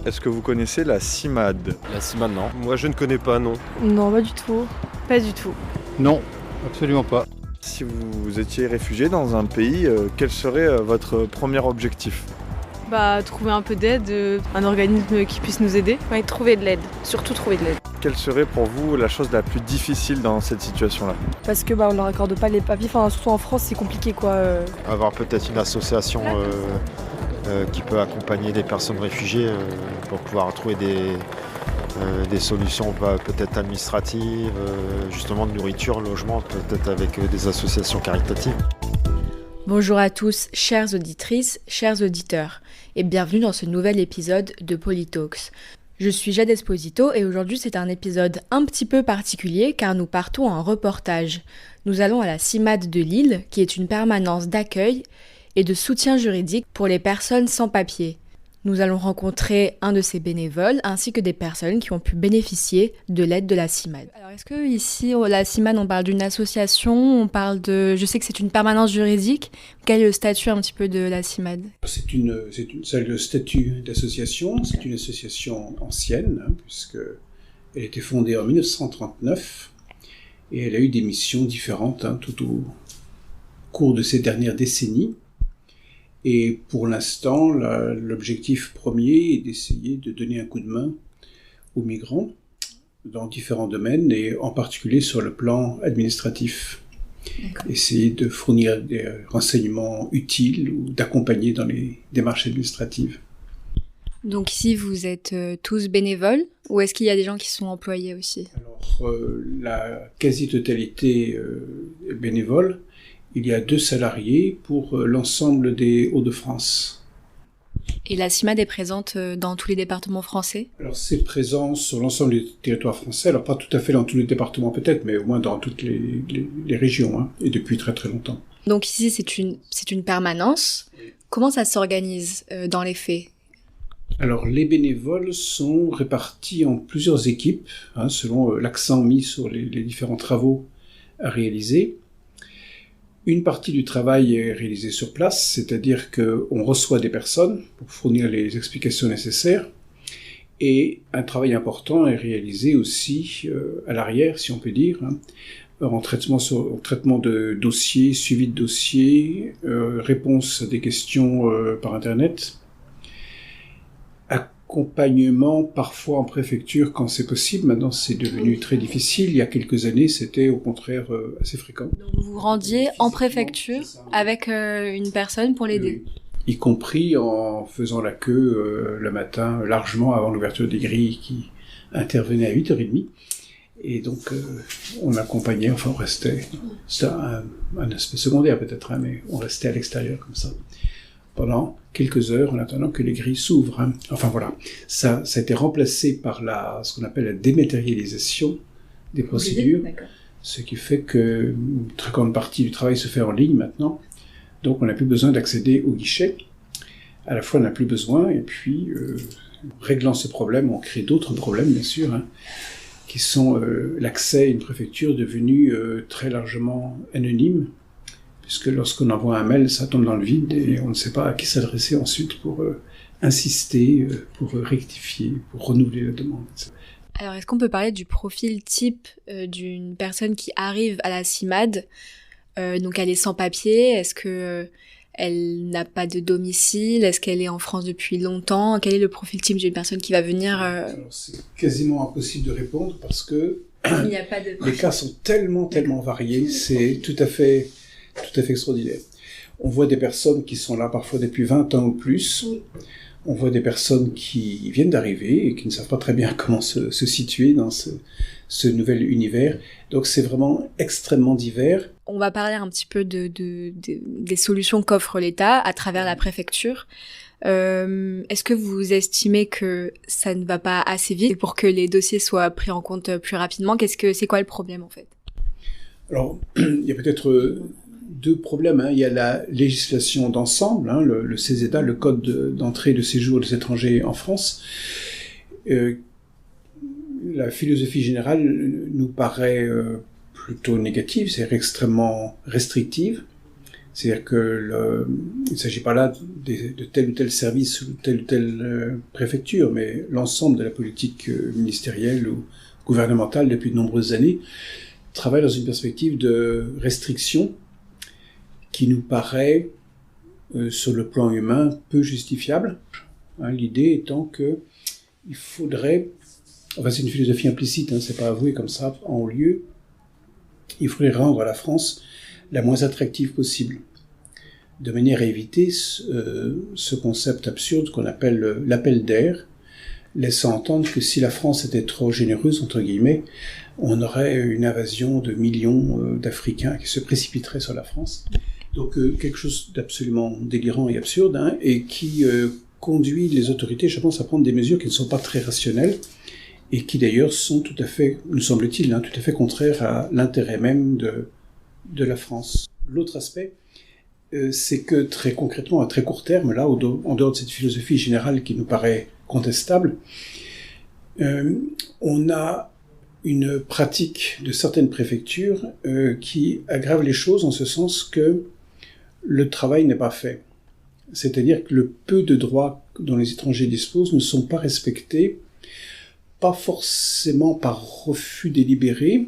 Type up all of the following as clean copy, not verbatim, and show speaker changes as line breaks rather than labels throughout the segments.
Est-ce que vous connaissez la CIMAD?
La CIMAD, non.
Moi, je ne connais pas, non.
Non, pas du tout. Pas du tout.
Non, absolument pas.
Si vous étiez réfugié dans un pays, quel serait votre premier objectif?
Trouver un peu d'aide, un organisme qui puisse nous aider.
Ouais, trouver de l'aide, surtout trouver de l'aide.
Quelle serait pour vous la chose la plus difficile dans cette situation-là?
Parce que on leur accorde pas les papiers, surtout en France c'est compliqué quoi.
Avoir peut-être une association qui peut accompagner les personnes réfugiées pour pouvoir trouver des solutions peut-être administratives, justement de nourriture, logement, peut-être avec des associations caritatives.
Bonjour à tous, chères auditrices, chers auditeurs, et bienvenue dans ce nouvel épisode de Polytalks. Je suis Jade Esposito et aujourd'hui c'est un épisode un petit peu particulier car nous partons en reportage. Nous allons à la CIMAD de Lille, qui est une permanence d'accueil et de soutien juridique pour les personnes sans papier. Nous allons rencontrer un de ces bénévoles ainsi que des personnes qui ont pu bénéficier de l'aide de la CIMAD. Alors est-ce que ici, la CIMAD, on parle d'une association, on parle de... Je sais que c'est une permanence juridique. Quel est le statut un petit peu de la CIMAD?
C'est le statut d'association. C'est une association ancienne, puisqu'elle a été fondée en 1939 et elle a eu des missions différentes tout au cours de ces dernières décennies. Et pour l'instant, l'objectif premier est d'essayer de donner un coup de main aux migrants dans différents domaines, et en particulier sur le plan administratif. D'accord. Essayer de fournir des renseignements utiles ou d'accompagner dans les démarches administratives.
Donc ici, vous êtes tous bénévoles, ou est-ce qu'il y a des gens qui sont employés aussi?
Alors, la quasi-totalité est bénévole. Il y a 2 salariés pour l'ensemble des Hauts-de-France.
Et la CIMAD est présente dans tous les départements français?
Alors c'est présent sur l'ensemble du territoire français, alors pas tout à fait dans tous les départements peut-être, mais au moins dans toutes les régions, et depuis très très longtemps.
Donc ici c'est une permanence. Comment ça s'organise dans les faits?
Alors les bénévoles sont répartis en plusieurs équipes, selon l'accent mis sur les différents travaux à réaliser. Une partie du travail est réalisée sur place, c'est-à-dire qu'on reçoit des personnes pour fournir les explications nécessaires, et un travail important est réalisé aussi à l'arrière, si on peut dire, en traitement de dossiers, suivi de dossiers, réponse à des questions par Internet, accompagnement parfois en préfecture quand c'est possible. Maintenant c'est devenu très difficile. Il y a quelques années c'était au contraire assez fréquent.
Donc vous vous rendiez en préfecture avec une personne pour l'aider?
Oui. Y compris en faisant la queue le matin largement avant l'ouverture des grilles qui intervenait à 8h30. Et donc on accompagnait, on restait, c'était un aspect secondaire peut-être, mais on restait à l'extérieur comme ça pendant quelques heures en attendant que les grilles s'ouvrent. Enfin voilà, ça a été remplacé par ce qu'on appelle la dématérialisation des procédures, ce qui fait que une très grande partie du travail se fait en ligne maintenant, donc on n'a plus besoin d'accéder au guichet. À la fois on n'a plus besoin, et puis réglant ce problème, on crée d'autres problèmes bien sûr, qui sont l'accès à une préfecture devenue très largement anonyme, puisque lorsqu'on envoie un mail, ça tombe dans le vide et on ne sait pas à qui s'adresser ensuite pour insister, pour rectifier, pour renouveler la demande.
Alors, est-ce qu'on peut parler du profil type d'une personne qui arrive à la CIMAD? Donc, elle est sans papier. Est-ce que elle n'a pas de domicile? Est-ce qu'elle est en France depuis longtemps? Quel est le profil type d'une personne qui va venir
Alors, c'est quasiment impossible de répondre parce que
il n'y a pas de...
les cas sont tellement variés. C'est tout à fait extraordinaire. On voit des personnes qui sont là parfois depuis 20 ans ou plus. On voit des personnes qui viennent d'arriver et qui ne savent pas très bien comment se situer dans ce nouvel univers. Donc c'est vraiment extrêmement divers.
On va parler un petit peu des solutions qu'offre l'État à travers la préfecture. Est-ce que vous estimez que ça ne va pas assez vite pour que les dossiers soient pris en compte plus rapidement? C'est quoi le problème en fait?
Alors, il y a peut-être 2 problèmes. Il y a la législation d'ensemble, le CESEDA, le Code d'entrée et de séjour des étrangers en France. La philosophie générale nous paraît plutôt négative, c'est extrêmement restrictive. C'est-à-dire il ne s'agit pas là de tel ou tel service ou telle ou telle préfecture, mais l'ensemble de la politique ministérielle ou gouvernementale depuis de nombreuses années travaille dans une perspective de restriction qui nous paraît, sur le plan humain, peu justifiable. L'idée étant que il faudrait, enfin c'est une philosophie implicite, c'est pas avoué comme ça en haut lieu, il faudrait rendre la France la moins attractive possible, de manière à éviter ce concept absurde qu'on appelle l'appel d'air, laissant entendre que si la France était trop généreuse, entre guillemets, on aurait une invasion de millions d'Africains qui se précipiteraient sur la France. Donc quelque chose d'absolument délirant et absurde, et qui conduit les autorités, je pense, à prendre des mesures qui ne sont pas très rationnelles, et qui d'ailleurs sont tout à fait, nous semble-t-il, tout à fait contraires à l'intérêt même de la France. L'autre aspect, c'est que très concrètement, à très court terme, là, en dehors de cette philosophie générale qui nous paraît contestable, on a une pratique de certaines préfectures qui aggrave les choses en ce sens que le travail n'est pas fait. C'est-à-dire que le peu de droits dont les étrangers disposent ne sont pas respectés, pas forcément par refus délibéré,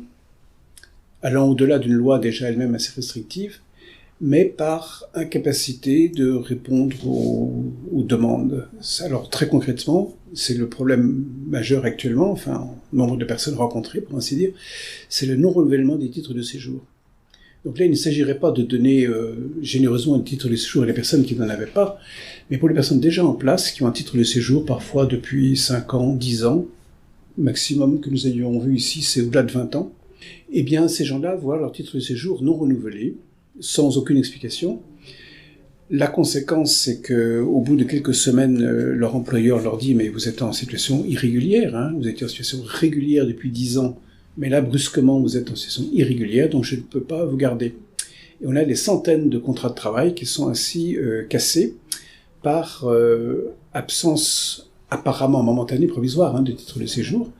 allant au-delà d'une loi déjà elle-même assez restrictive, mais par incapacité de répondre aux demandes. Alors très concrètement, c'est le problème majeur actuellement, enfin, nombre de personnes rencontrées, pour ainsi dire, c'est le non-renouvellement des titres de séjour. Donc là, il ne s'agirait pas de donner généreusement un titre de séjour à les personnes qui n'en avaient pas, mais pour les personnes déjà en place, qui ont un titre de séjour parfois depuis 5 ans, 10 ans, maximum que nous ayons vu ici, c'est au-delà de 20 ans, eh bien ces gens-là voient leur titre de séjour non renouvelé, sans aucune explication. La conséquence, c'est que au bout de quelques semaines, leur employeur leur dit « mais vous êtes en situation irrégulière, vous étiez en situation régulière depuis 10 ans, mais là, brusquement, vous êtes en situation irrégulière, donc je ne peux pas vous garder. » Et on a des centaines de contrats de travail qui sont ainsi cassés par absence apparemment momentanée, provisoire, de titre de séjour.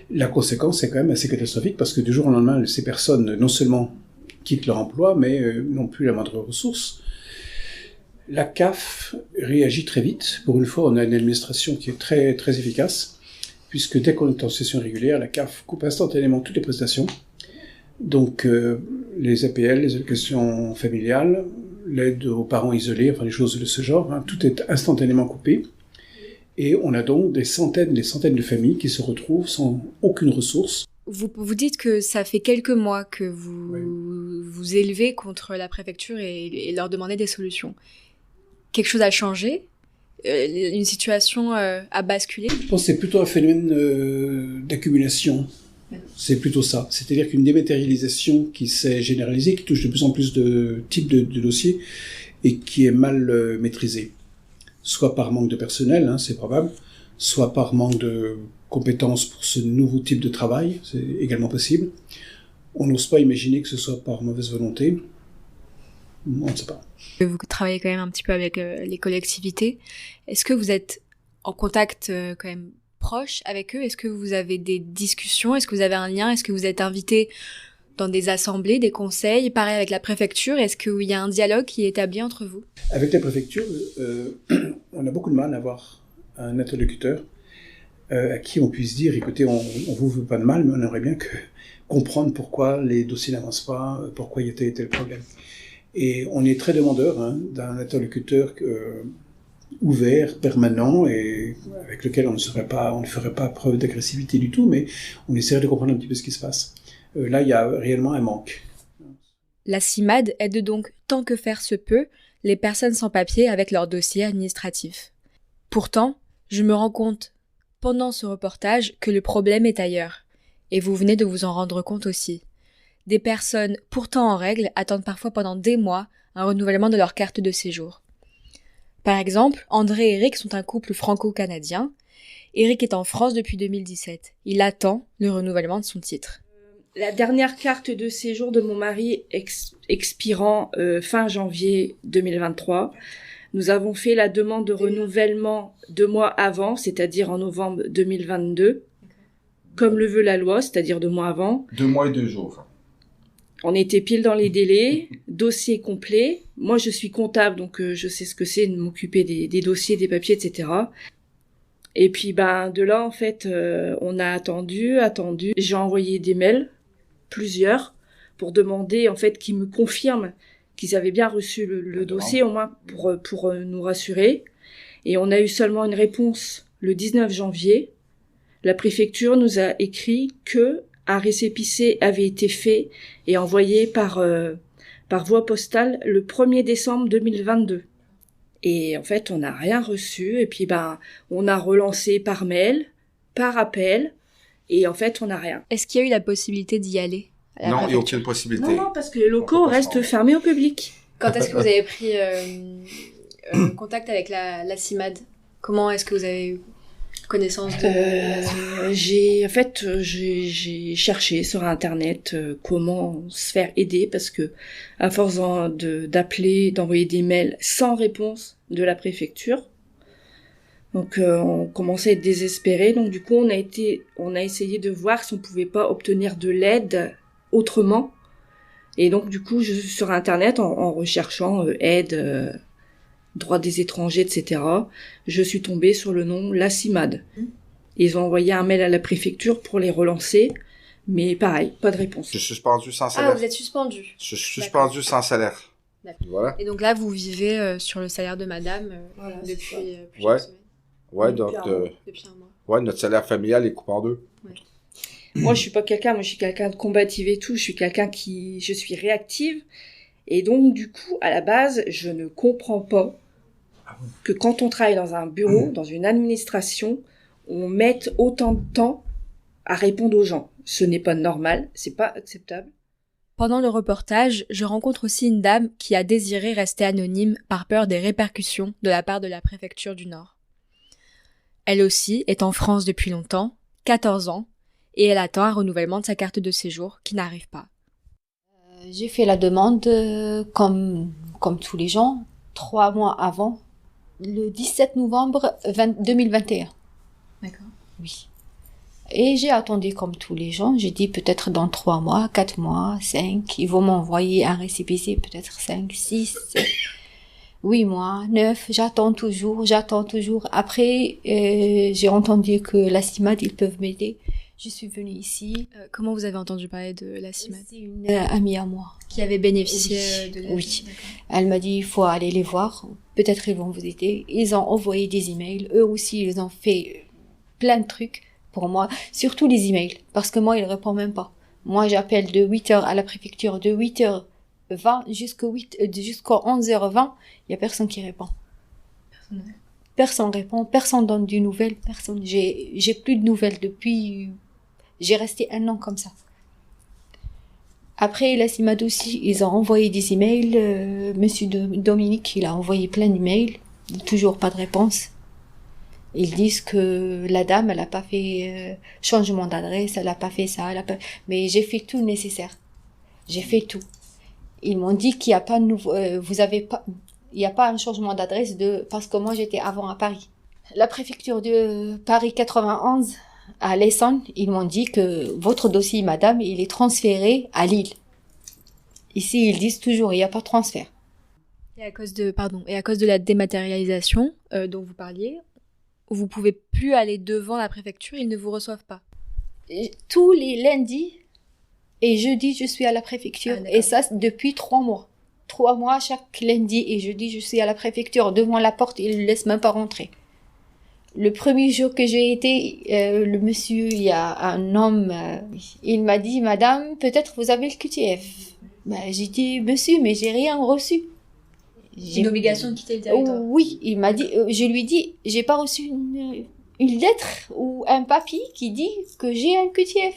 La conséquence est quand même assez catastrophique parce que du jour au lendemain, ces personnes, non seulement quittent leur emploi, mais n'ont plus la moindre ressource. La CAF réagit très vite. Pour une fois, on a une administration qui est très, très efficace, puisque dès qu'on est en session régulière, la CAF coupe instantanément toutes les prestations. Donc, les APL, les allocations familiales, l'aide aux parents isolés, enfin des choses de ce genre, tout est instantanément coupé. Et on a donc des centaines de familles qui se retrouvent sans aucune ressource.
Vous dites que ça fait quelques mois que vous élevez contre la préfecture et leur demandez des solutions. Quelque chose a changé ? Une situation a basculé ?
Je pense que c'est plutôt un phénomène d'accumulation. C'est plutôt ça. C'est-à-dire qu'une dématérialisation qui s'est généralisée, qui touche de plus en plus de types de dossiers et qui est mal maîtrisée. Soit par manque de personnel, c'est probable, soit par manque de compétences pour ce nouveau type de travail, c'est également possible. On n'ose pas imaginer que ce soit par mauvaise volonté. On ne sait pas.
Vous travaillez quand même un petit peu avec les collectivités. Est-ce que vous êtes en contact quand même proche avec eux ? Est-ce que vous avez des discussions ? Est-ce que vous avez un lien ? Est-ce que vous êtes invité dans des assemblées, des conseils ? Pareil avec la préfecture, est-ce qu'il y a un dialogue qui est établi entre vous ?
Avec la préfecture, on a beaucoup de mal à avoir un interlocuteur à qui on puisse dire, écoutez, on vous veut pas de mal, mais on aimerait bien comprendre pourquoi les dossiers n'avancent pas, pourquoi il y a tel et tel problème. Et on est très demandeur d'un interlocuteur ouvert, permanent, et avec lequel on ne ferait pas preuve d'agressivité du tout, mais on essaierait de comprendre un petit peu ce qui se passe. Là, il y a réellement un manque.
La CIMAD aide donc, tant que faire se peut, les personnes sans papier avec leur dossier administratif. Pourtant, je me rends compte, pendant ce reportage, que le problème est ailleurs. Et vous venez de vous en rendre compte aussi. Des personnes, pourtant en règle, attendent parfois pendant des mois un renouvellement de leur carte de séjour. Par exemple, André et Eric sont un couple franco-canadien. Eric est en France depuis 2017. Il attend le renouvellement de son titre.
La dernière carte de séjour de mon mari expirant fin janvier 2023. Nous avons fait la demande de renouvellement 2 mois avant, c'est-à-dire en novembre 2022, comme le veut la loi, c'est-à-dire 2 mois avant.
2 mois et 2 jours.
On était pile dans les délais, dossier complet. Moi, je suis comptable, donc je sais ce que c'est de m'occuper des dossiers, des papiers, etc. Et puis, de là, en fait, on a attendu. J'ai envoyé des mails, plusieurs, pour demander, en fait, qu'ils me confirment qu'ils avaient bien reçu le dossier, au moins pour nous rassurer. Et on a eu seulement une réponse le 19 janvier. La préfecture nous a écrit que un récépissé avait été fait et envoyé par voie postale le 1er décembre 2022. Et en fait, on n'a rien reçu. Et puis, on a relancé par mail, par appel. Et en fait, on n'a rien.
Est-ce qu'il y a eu la possibilité d'y aller?
Non, il n'y a aucune possibilité.
Non, parce que les locaux restent fermés au public.
Quand est-ce que vous avez pris contact avec la CIMAD? Comment est-ce que vous avez eu connaissance de... J'ai
cherché sur Internet comment se faire aider, parce que à force d'appeler, d'envoyer des mails sans réponse de la préfecture, donc on commençait à être désespérés. Donc du coup, on a essayé de voir si on pouvait pas obtenir de l'aide autrement. Et donc du coup, sur Internet, en recherchant aide, droits des étrangers, etc., je suis tombée sur le nom La CIMAD. Ils ont envoyé un mail à la préfecture pour les relancer, mais pareil, pas de réponse.
Je suis suspendu sans salaire.
Ah, vous êtes suspendu.
Je suis suspendu sans salaire.
D'accord.
Voilà.
Et donc là, vous vivez sur le salaire de madame depuis
Ouais.
plusieurs semaines.
Ouais,
Depuis un mois.
Ouais, notre salaire familial est coupé en deux.
Ouais.
Moi, je suis quelqu'un de combative et tout. Je suis réactive. Et donc, du coup, à la base, je ne comprends pas que quand on travaille dans un bureau, dans une administration, on mette autant de temps à répondre aux gens. Ce n'est pas normal, c'est pas acceptable.
Pendant le reportage, je rencontre aussi une dame qui a désiré rester anonyme par peur des répercussions de la part de la préfecture du Nord. Elle aussi est en France depuis longtemps, 14 ans, et elle attend un renouvellement de sa carte de séjour qui n'arrive pas.
J'ai fait la demande comme tous les gens, 3 mois avant, le 17 novembre 2021.
D'accord.
Oui. Et j'ai attendu comme tous les gens. J'ai dit peut-être dans 3 mois, 4 mois, 5. Ils vont m'envoyer un récépissé, peut-être 5, 6, 7, 8 mois, 9. J'attends toujours. Après, j'ai entendu que la CIMAD, ils peuvent m'aider. Je suis venue ici.
Comment vous avez entendu parler de la CIMAD?
C'est une amie à moi.
Qui avait bénéficié de l'aide?
Oui. Elle m'a dit, il faut aller les voir. Peut-être ils vont vous aider. Ils ont envoyé des emails. Eux aussi, ils ont fait plein de trucs pour moi. Surtout les emails. Parce que moi, ils répondent même pas. Moi, j'appelle de 8h à la préfecture, de 8h20 jusqu'à 11h20. Il y a personne qui répond. Personne répond. Personne donne des nouvelles. Personne. J'ai plus de nouvelles depuis... J'ai resté 1 an comme ça. Après, la CIMAD aussi, ils ont envoyé des emails. Monsieur Dominique, il a envoyé plein d'emails. Toujours pas de réponse. Ils disent que la dame, elle a pas fait changement d'adresse, elle a pas fait ça, mais j'ai fait tout le nécessaire. J'ai fait tout. Ils m'ont dit qu'il y a pas de nouveau, il y a pas un changement d'adresse parce que moi j'étais avant à Paris. La préfecture de Paris 91 à l'Essonne, ils m'ont dit que votre dossier, madame, il est transféré à Lille. Ici, ils disent toujours, il n'y a pas de transfert.
Et à cause de la dématérialisation dont vous parliez, vous pouvez plus aller devant la préfecture, ils ne vous reçoivent pas.
Tous les lundis et jeudi, je suis à la préfecture. Et ça, depuis 3 mois. 3 mois, chaque lundi et jeudi, je suis à la préfecture. Devant la porte, ils ne laissent même pas rentrer. Le premier jour que j'ai été, le monsieur, il y a un homme, il m'a dit, madame, peut-être vous avez le QTF. J'ai dit, monsieur, mais j'ai rien reçu.
Une obligation de quitter le territoire.
Oui, il m'a dit, je lui dis, j'ai pas reçu une lettre ou un papier qui dit que j'ai un QTF.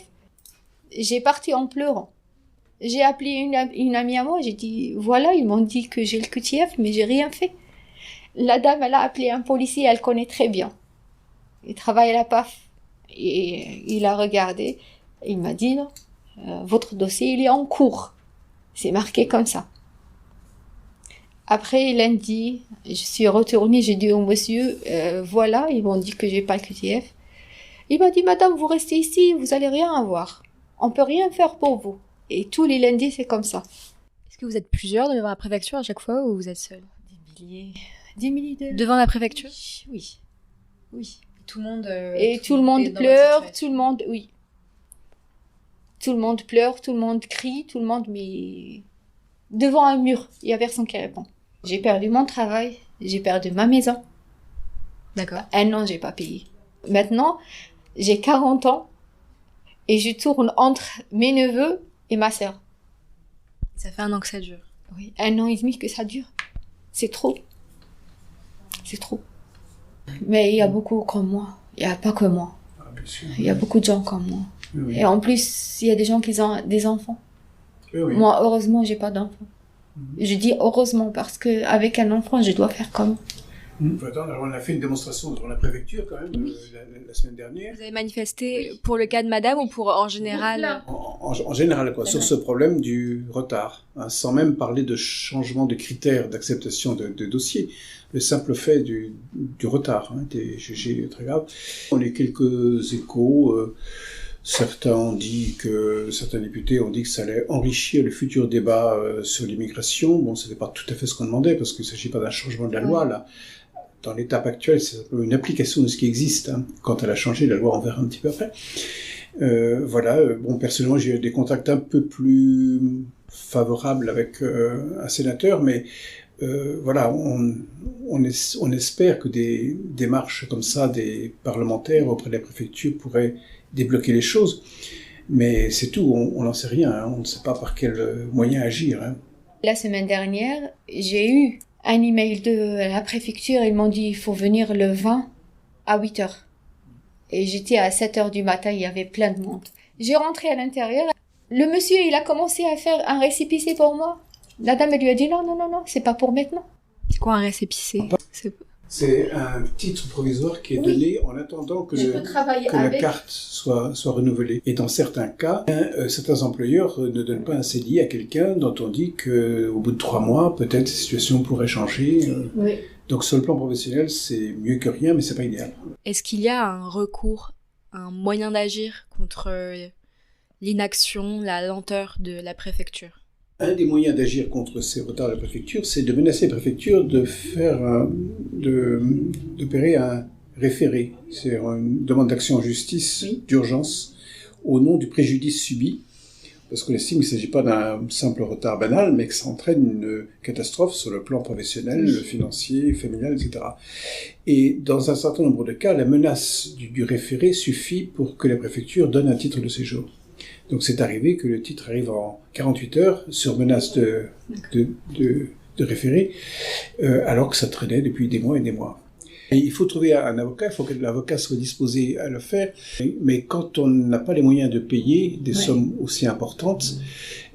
J'ai parti en pleurant. J'ai appelé une amie à moi, j'ai dit, voilà, ils m'ont dit que j'ai le QTF, mais j'ai rien fait. La dame, elle a appelé un policier, elle connaît très bien. Il travaille à la PAF. Et il a regardé, il m'a dit, non, votre dossier, il est en cours. C'est marqué comme ça. Après, lundi, je suis retournée, j'ai dit au monsieur, voilà, ils m'ont dit que j'ai pas le QTF. Il m'a dit, madame, vous restez ici, vous allez rien avoir. On peut rien faire pour vous. Et tous les lundis, c'est comme ça.
Est-ce que vous êtes plusieurs devant la préfecture à chaque fois ou vous êtes seul?
Des milliers de...
Devant la préfecture?
Oui.
Tout le monde...
Et tout le monde pleure, tout le monde... Oui. Tout le monde pleure, tout le monde crie, tout le monde... Mais devant un mur, il n'y a personne qui répond. J'ai perdu mon travail, j'ai perdu ma maison.
D'accord.
1 an, j'ai pas payé. Maintenant, j'ai 40 ans et je tourne entre mes neveux et ma sœur.
Ça fait 1 an que ça dure.
Oui, 1 an et demi que ça dure. C'est trop. C'est trop. Mais il y a beaucoup comme moi. Il n'y a pas que moi.
Ah, bien sûr.
Il y a beaucoup de gens comme moi.
Oui.
Et en plus, il y a des gens qui ont des enfants.
Oui.
Moi, heureusement, j'ai pas d'enfants. Je dis heureusement parce que avec un enfant, je dois faire comment?
On a fait une démonstration devant la préfecture quand même la semaine dernière.
Vous avez manifesté pour le cas de madame ou pour en général?
En général, quoi, sur ce problème du retard, hein, sans même parler de changement de critères d'acceptation de dossier. Le simple fait du retard hein, était jugé très grave. On a eu quelques échos. Certains députés ont dit que ça allait enrichir le futur débat sur l'immigration. Bon, ce n'était pas tout à fait ce qu'on demandait parce qu'il ne s'agit pas d'un changement de la loi là. Dans l'étape actuelle, c'est simplement une application de ce qui existe. Hein. Quand elle a changé, la loi, on verra un petit peu après. Bon, personnellement, j'ai eu des contacts un peu plus favorables avec un sénateur, mais on espère que des démarches comme ça des parlementaires auprès de la préfecture pourraient débloquer les choses. Mais c'est tout, on n'en sait rien, hein. On ne sait pas par quel moyen agir. Hein.
La semaine dernière, j'ai eu un email de la préfecture, ils m'ont dit il faut venir le 20 à 8h. Et j'étais à 7h du matin, il y avait plein de monde. J'ai rentré à l'intérieur, le monsieur il a commencé à faire un récépissé pour moi. La dame elle lui a dit non, c'est pas pour maintenant.
C'est quoi un récépissé?
C'est un titre provisoire qui est donné en attendant que la carte soit renouvelée. Et dans certains cas, certains employeurs ne donnent pas un CDI à quelqu'un dont on dit qu'au bout de 3 mois, peut-être la situation pourrait changer.
Oui.
Donc sur le plan professionnel, c'est mieux que rien, mais c'est pas idéal.
Est-ce qu'il y a un recours, un moyen d'agir contre l'inaction, la lenteur de la préfecture?
Un des moyens d'agir contre ces retards de la préfecture, c'est de menacer la préfecture d'opérer un référé. C'est une demande d'action en justice d'urgence au nom du préjudice subi, parce qu'on estime qu'il ne s'agit pas d'un simple retard banal, mais que ça entraîne une catastrophe sur le plan professionnel, financier, familial, etc. Et dans un certain nombre de cas, la menace du référé suffit pour que la préfecture donne un titre de séjour. Donc c'est arrivé que le titre arrive en 48 heures sur menace de référé, alors que ça traînait depuis des mois et des mois. Et il faut trouver un avocat, il faut que l'avocat soit disposé à le faire, mais quand on n'a pas les moyens de payer des sommes aussi importantes,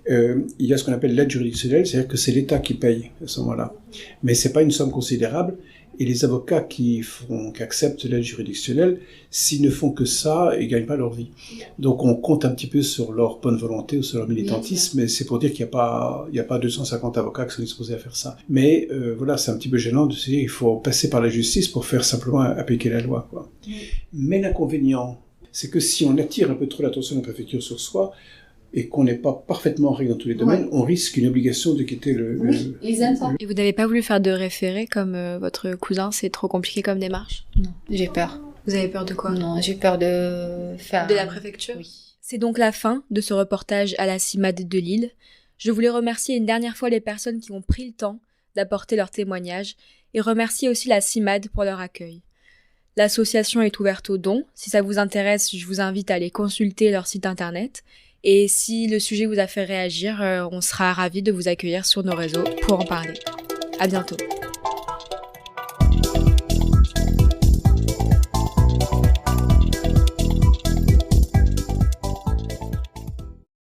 il y a ce qu'on appelle l'aide juridictionnelle, c'est-à-dire que c'est l'État qui paye à ce moment-là. Mais c'est pas une somme considérable, et les avocats qui acceptent l'aide juridictionnelle, s'ils ne font que ça, ils gagnent pas leur vie. Donc on compte un petit peu sur leur bonne volonté ou sur leur militantisme, mais c'est pour dire qu'il n'y a pas 250 avocats qui sont disposés à faire ça. Mais voilà, c'est un petit peu gênant de se dire qu'il faut passer par la justice pour faire simplement appliquer la loi, quoi. Mais l'inconvénient, c'est que si on attire un peu trop l'attention de la préfecture sur soi, et qu'on n'est pas parfaitement en règle dans tous les domaines, on risque une obligation de quitter
ils aiment ça.
Et vous n'avez pas voulu faire de référé comme votre cousin? C'est trop compliqué comme démarche?
Non, j'ai peur.
Vous avez peur de quoi?
Non, j'ai peur de faire...
De la préfecture?
Oui.
C'est donc la fin de ce reportage à la CIMAD de Lille. Je voulais remercier une dernière fois les personnes qui ont pris le temps d'apporter leur témoignage et remercier aussi la CIMAD pour leur accueil. L'association est ouverte aux dons. Si ça vous intéresse, je vous invite à aller consulter leur site internet. Et si le sujet vous a fait réagir, on sera ravis de vous accueillir sur nos réseaux pour en parler. À bientôt.